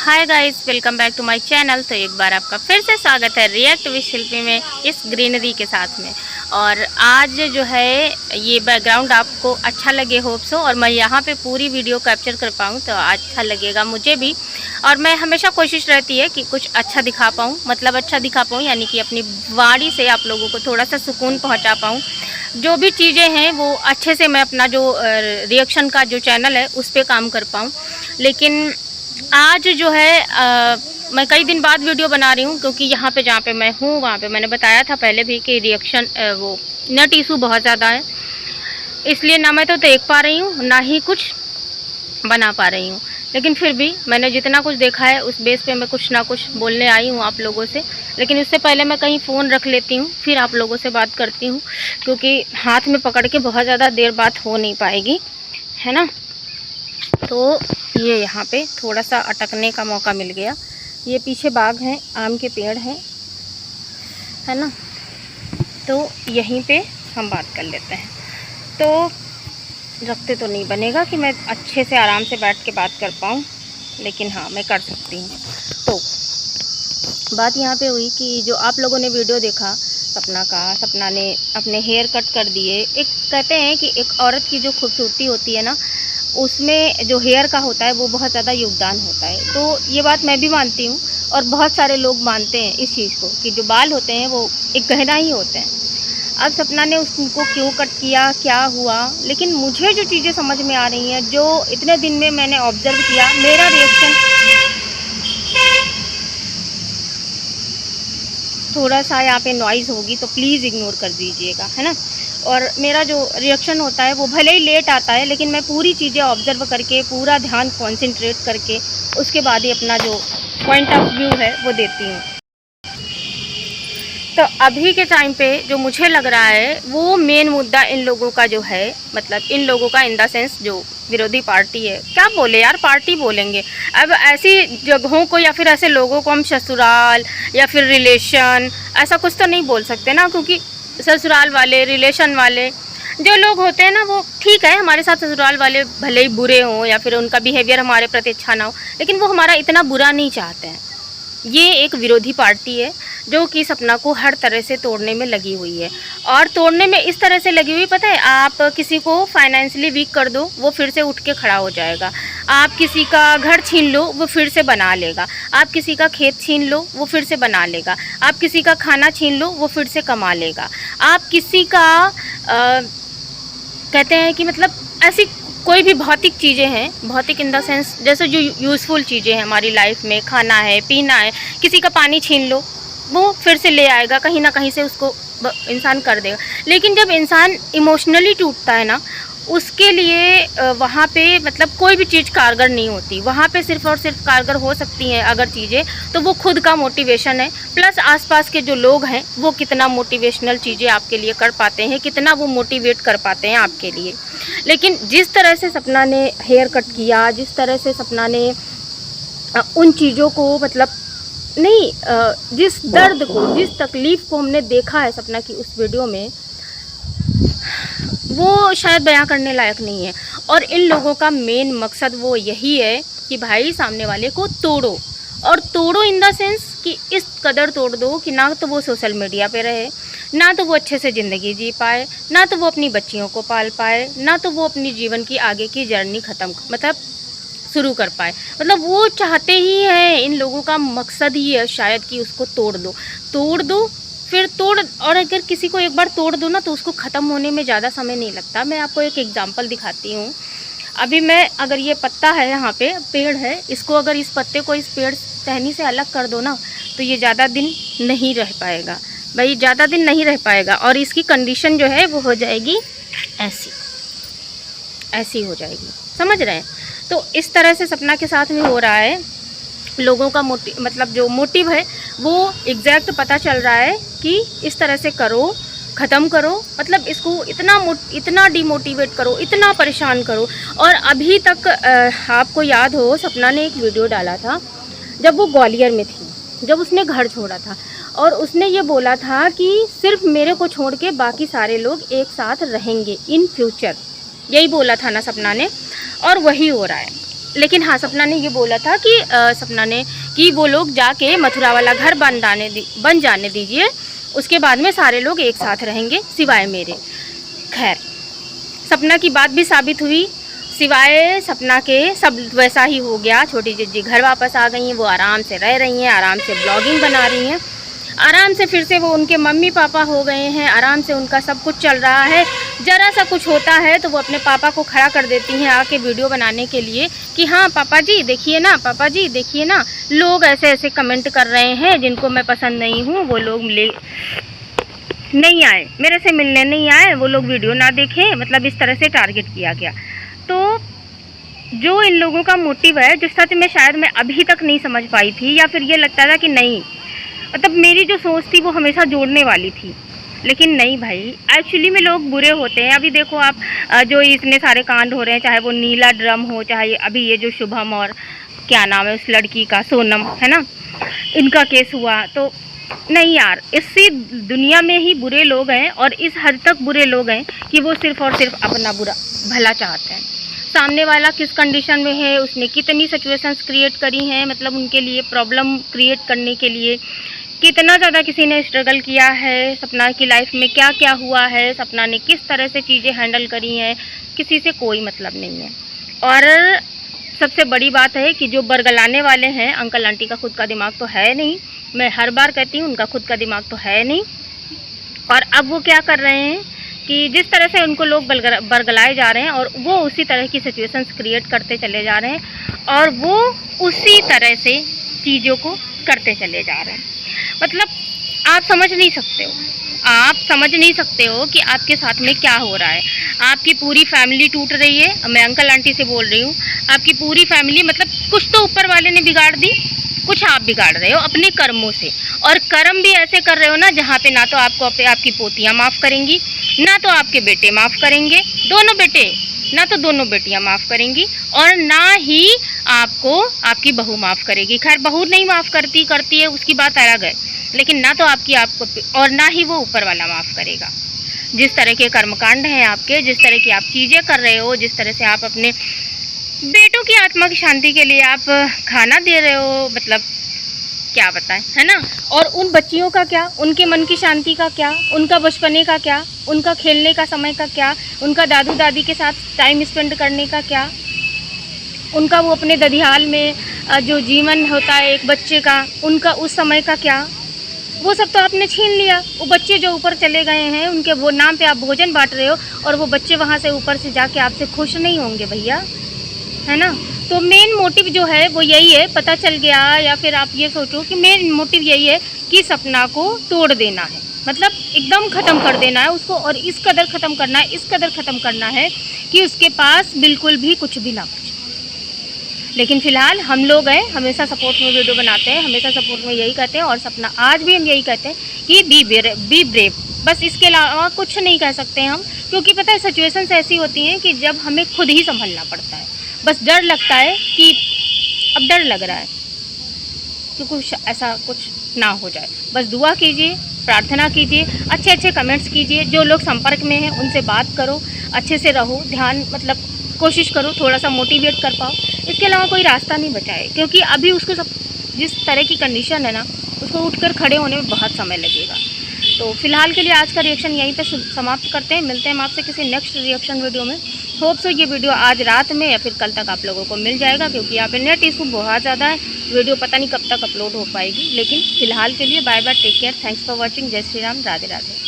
Hi guys, welcome back to my channel. तो एक बार आपका फिर से स्वागत है रिएक्ट विद शिल्पी में, इस ग्रीनरी के साथ में। और आज जो है ये बैकग्राउंड आपको अच्छा लगे होप सो, और मैं यहाँ पे पूरी वीडियो कैप्चर कर पाऊँ तो अच्छा लगेगा मुझे भी। और मैं हमेशा कोशिश रहती है कि कुछ अच्छा दिखा पाऊँ, मतलब अच्छा दिखा पाऊँ यानी कि अपनी वाणी से आप लोगों को थोड़ा सा सुकून पहुँचा पाऊँ। जो भी चीज़ें हैं वो अच्छे से मैं अपना जो रिएक्शन का जो चैनल है उस पर काम कर पाऊँ। लेकिन आज जो है मैं कई दिन बाद वीडियो बना रही हूँ, क्योंकि यहाँ पे जहाँ पे मैं हूँ वहाँ पे मैंने बताया था पहले भी कि रिएक्शन वो नेट इशू बहुत ज़्यादा है, इसलिए ना मैं तो देख पा रही हूँ ना ही कुछ बना पा रही हूँ। लेकिन फिर भी मैंने जितना कुछ देखा है उस बेस पे मैं कुछ ना कुछ बोलने आई हूँ आप लोगों से। लेकिन उससे पहले मैं कहीं फ़ोन रख लेती हूँ, फिर आप लोगों से बात करती हूँ, क्योंकि हाथ में पकड़ के बहुत ज़्यादा देर बात हो नहीं पाएगी, है ना। तो ये यहाँ पे थोड़ा सा अटकने का मौका मिल गया। ये पीछे बाग हैं, आम के पेड़ हैं, है ना। तो यहीं पे हम बात कर लेते हैं। तो रखते तो नहीं बनेगा कि मैं अच्छे से आराम से बैठ के बात कर पाऊँ, लेकिन हाँ मैं कर सकती हूँ। तो बात यहाँ पे हुई कि जो आप लोगों ने वीडियो देखा सपना का, सपना ने अपने हेयर कट कर दिए। एक कहते हैं कि एक औरत की जो खूबसूरती होती है ना, उसमें जो हेयर का होता है वो बहुत ज़्यादा योगदान होता है। तो ये बात मैं भी मानती हूँ, और बहुत सारे लोग मानते हैं इस चीज़ को कि जो बाल होते हैं वो एक गहना ही होते हैं। अब सपना ने उसको क्यों कट किया, क्या हुआ, लेकिन मुझे जो चीज़ें समझ में आ रही हैं, जो इतने दिन में मैंने ऑब्जर्व किया, मेरा रिएक्शन थोड़ा सा यहाँ पे नॉइज़ होगी तो प्लीज़ इग्नोर कर दीजिएगा, है ना। और मेरा जो रिएक्शन होता है वो भले ही लेट आता है, लेकिन मैं पूरी चीज़ें ऑब्जर्व करके, पूरा ध्यान कॉन्सेंट्रेट करके उसके बाद ही अपना जो पॉइंट ऑफ व्यू है वो देती हूँ। तो अभी के टाइम पे जो मुझे लग रहा है वो मेन मुद्दा इन लोगों का जो है, मतलब इन लोगों का इन द सेंस जो विरोधी पार्टी है, क्या बोले यार, पार्टी बोलेंगे। अब ऐसी जगहों को या फिर ऐसे लोगों को हम ससुराल या फिर रिलेशन ऐसा कुछ तो नहीं बोल सकते ना, क्योंकि ससुराल वाले, रिलेशन वाले जो लोग होते हैं ना, वो ठीक है, हमारे साथ ससुराल वाले भले ही बुरे हों या फिर उनका बिहेवियर हमारे प्रति अच्छा ना हो, लेकिन वो हमारा इतना बुरा नहीं चाहते हैं। ये एक विरोधी पार्टी है जो कि सपना को हर तरह से तोड़ने में लगी हुई है। और तोड़ने में इस तरह से लगी हुई, पता है, आप किसी को फाइनेंशियली वीक कर दो वो फिर से उठ के खड़ा हो जाएगा। आप किसी का घर छीन लो वो फिर से बना लेगा। आप किसी का खेत छीन लो वो फिर से बना लेगा। आप किसी का खाना छीन लो वो फिर से कमा लेगा। आप किसी का कहते हैं कि मतलब ऐसी कोई भी भौतिक चीज़ें हैं, भौतिक इन द सेंस जैसे जो यूज़फुल चीज़ें हैं हमारी लाइफ में, खाना है, पीना है, किसी का पानी छीन लो वो फिर से ले आएगा, कहीं ना कहीं से उसको इंसान कर देगा। लेकिन जब इंसान इमोशनली टूटता है ना, उसके लिए वहाँ पे मतलब कोई भी चीज़ कारगर नहीं होती। वहाँ पे सिर्फ और सिर्फ कारगर हो सकती हैं अगर चीज़ें, तो वो खुद का मोटिवेशन है, प्लस आसपास के जो लोग हैं वो कितना मोटिवेशनल चीज़ें आपके लिए कर पाते हैं, कितना वो मोटिवेट कर पाते हैं आपके लिए। लेकिन जिस तरह से सपना ने हेयर कट किया, जिस तरह से सपना ने उन चीज़ों को मतलब नहीं, जिस दर्द को, जिस तकलीफ़ को हमने देखा है सपना की उस वीडियो में, वो शायद बयां करने लायक नहीं है। और इन लोगों का मेन मकसद वो यही है कि भाई सामने वाले को तोड़ो, और तोड़ो इन द सेंस कि इस कदर तोड़ दो कि ना तो वो सोशल मीडिया पे रहे, ना तो वो अच्छे से ज़िंदगी जी पाए, ना तो वो अपनी बच्चियों को पाल पाए, ना तो वो अपनी जीवन की आगे की जर्नी ख़त्म मतलब शुरू कर पाए। मतलब वो चाहते ही हैं, इन लोगों का मकसद ही है शायद कि उसको तोड़ दो, तोड़ दो, फिर तोड़। और अगर किसी को एक बार तोड़ दो ना तो उसको ख़त्म होने में ज़्यादा समय नहीं लगता। मैं आपको एक एग्जांपल दिखाती हूँ। अभी मैं, अगर ये पत्ता है, यहाँ पे पेड़ है, इसको अगर इस पत्ते को इस पेड़ टहनी से अलग कर दो ना तो ये ज़्यादा दिन नहीं रह पाएगा भाई, ज़्यादा दिन नहीं रह पाएगा। और इसकी कंडीशन जो है वो हो जाएगी ऐसी हो जाएगी, समझ रहे हैं। तो इस तरह से सपना के साथ में हो रहा है। लोगों का मतलब जो मोटिव है वो एग्जैक्ट पता चल रहा है कि इस तरह से करो, ख़त्म करो, मतलब इसको इतना डिमोटिवेट करो, इतना परेशान करो। और अभी तक आपको याद हो, सपना ने एक वीडियो डाला था जब वो ग्वालियर में थी, जब उसने घर छोड़ा था, और उसने ये बोला था कि सिर्फ मेरे को छोड़ के बाकी सारे लोग एक साथ रहेंगे इन फ्यूचर, यही बोला था ना सपना ने, और वही हो रहा है। लेकिन हाँ, सपना ने ये बोला था कि सपना ने कि वो लोग जाके मथुरा वाला घर बन जाने दीजिए, उसके बाद में सारे लोग एक साथ रहेंगे सिवाय मेरे। खैर, सपना की बात भी साबित हुई, सिवाय सपना के सब वैसा ही हो गया। छोटी जिज्जी घर वापस आ गई हैं, वो आराम से रह रही हैं, आराम से ब्लॉगिंग बना रही हैं, आराम से फिर से वो उनके मम्मी पापा हो गए हैं, आराम से उनका सब कुछ चल रहा है। ज़रा सा कुछ होता है तो वो अपने पापा को खड़ा कर देती हैं आके वीडियो बनाने के लिए कि हाँ पापा जी देखिए ना, पापा जी देखिए ना, लोग ऐसे ऐसे कमेंट कर रहे हैं जिनको मैं पसंद नहीं हूँ, वो लोग नहीं आए, मेरे से मिलने नहीं आए, वो लोग वीडियो ना देखें, मतलब इस तरह से टारगेट किया गया। तो जो इन लोगों का मोटिव है, जो सच में शायद मैं अभी तक नहीं समझ पाई थी, या फिर ये लगता था कि नहीं, मतलब मेरी जो सोच थी वो हमेशा जोड़ने वाली थी, लेकिन नहीं भाई, एक्चुअली में लोग बुरे होते हैं। अभी देखो आप, जो इतने सारे कांड हो रहे हैं, चाहे वो नीला ड्रम हो, चाहे अभी ये जो शुभम और क्या नाम है उस लड़की का, सोनम है ना, इनका केस हुआ, तो नहीं यार, इसी दुनिया में ही बुरे लोग हैं, और इस हद तक बुरे लोग हैं कि वो सिर्फ़ और सिर्फ अपना बुरा भला चाहते हैं। सामने वाला किस कंडीशन में है, उसने कितनी सिचुएशंस क्रिएट करी हैं, मतलब उनके लिए प्रॉब्लम क्रिएट करने के लिए कितना ज़्यादा किसी ने स्ट्रगल किया है, सपना की लाइफ में क्या क्या हुआ है, सपना ने किस तरह से चीज़ें हैंडल करी हैं, किसी से कोई मतलब नहीं है। और सबसे बड़ी बात है कि जो बरगलाने वाले हैं, अंकल आंटी का खुद का दिमाग तो है नहीं, मैं हर बार कहती हूँ उनका खुद का दिमाग तो है नहीं। और अब वो क्या कर रहे हैं कि जिस तरह से उनको लोग बरगलाए जा रहे हैं, और वो उसी तरह की सिचुएशंस क्रिएट करते चले जा रहे हैं, और वो उसी तरह से चीज़ों को करते चले जा रहे हैं। मतलब आप समझ नहीं सकते हो, आप समझ नहीं सकते हो कि आपके साथ में क्या हो रहा है। आपकी पूरी फैमिली टूट रही है, मैं अंकल आंटी से बोल रही हूँ, आपकी पूरी फैमिली, मतलब कुछ तो ऊपर वाले ने बिगाड़ दी, कुछ आप बिगाड़ रहे हो अपने कर्मों से, और कर्म भी ऐसे कर रहे हो ना जहाँ पे ना तो आपको आपकी पोतियाँ माफ़ करेंगी, ना तो आपके बेटे माफ़ करेंगे, दोनों बेटे, ना तो दोनों बेटियाँ माफ़ करेंगी, और ना ही आपको आपकी बहू माफ़ करेगी। खैर बहू नहीं माफ़ करती है, उसकी बात अलग है, लेकिन ना तो आपको और ना ही वो ऊपर वाला माफ़ करेगा। जिस तरह के कर्मकांड हैं आपके, जिस तरह की आप चीज़ें कर रहे हो, जिस तरह से आप अपने बेटों की आत्मा की शांति के लिए आप खाना दे रहे हो, मतलब क्या बताएं, है ना। और उन बच्चियों का क्या, उनके मन की शांति का क्या, उनका बचपने का क्या, उनका खेलने का समय का क्या, उनका दादू दादी के साथ टाइम स्पेंड करने का क्या, उनका वो अपने ददियाल में जो जीवन होता है एक बच्चे का, उनका उस समय का क्या, वो सब तो आपने छीन लिया। वो बच्चे जो ऊपर चले गए हैं, उनके वो नाम पे आप भोजन बांट रहे हो, और वो बच्चे वहाँ से ऊपर से जाके आपसे खुश नहीं होंगे भैया, है ना। तो मेन मोटिव जो है वो यही है, पता चल गया, या फिर आप ये सोचो कि मेन मोटिव यही है कि सपना को तोड़ देना है, मतलब एकदम ख़त्म कर देना है उसको, और इस कदर ख़त्म करना है, इस कदर ख़त्म करना है कि उसके पास बिल्कुल भी कुछ भी ना बचे। लेकिन फ़िलहाल हम लोग हैं, हमेशा सपोर्ट में वीडियो बनाते हैं, हमेशा सपोर्ट में यही कहते हैं, और सपना आज भी हम यही कहते हैं कि बी ब्रेव, बस इसके अलावा कुछ नहीं कह सकते हम। क्योंकि पता है सिचुएशंस ऐसी होती हैं कि जब हमें खुद ही संभलना पड़ता है, बस डर लगता है कि अब डर लग रहा है कि कुछ ऐसा कुछ ना हो जाए। बस दुआ कीजिए, प्रार्थना कीजिए, अच्छे अच्छे कमेंट्स कीजिए, जो लोग संपर्क में हैं उनसे बात करो, अच्छे से रहो, ध्यान मतलब कोशिश करो थोड़ा सा मोटिवेट कर पाओ। इसके अलावा कोई रास्ता नहीं बचा है, क्योंकि अभी उसको सब जिस तरह की कंडीशन है ना, उसको उठकर खड़े होने में बहुत समय लगेगा। तो फिलहाल के लिए आज का रिएक्शन यहीं पे समाप्त करते हैं, मिलते हैं हम आपसे किसी नेक्स्ट रिएक्शन वीडियो में। होप सो ये वीडियो आज रात में या फिर कल तक आप लोगों को मिल जाएगा, क्योंकि यहाँ पे नेट इशू बहुत ज़्यादा है, वीडियो पता नहीं कब तक अपलोड हो पाएगी। लेकिन फिलहाल के लिए bye bye, take care, thanks for watching, जय श्री राम, राधे राधे।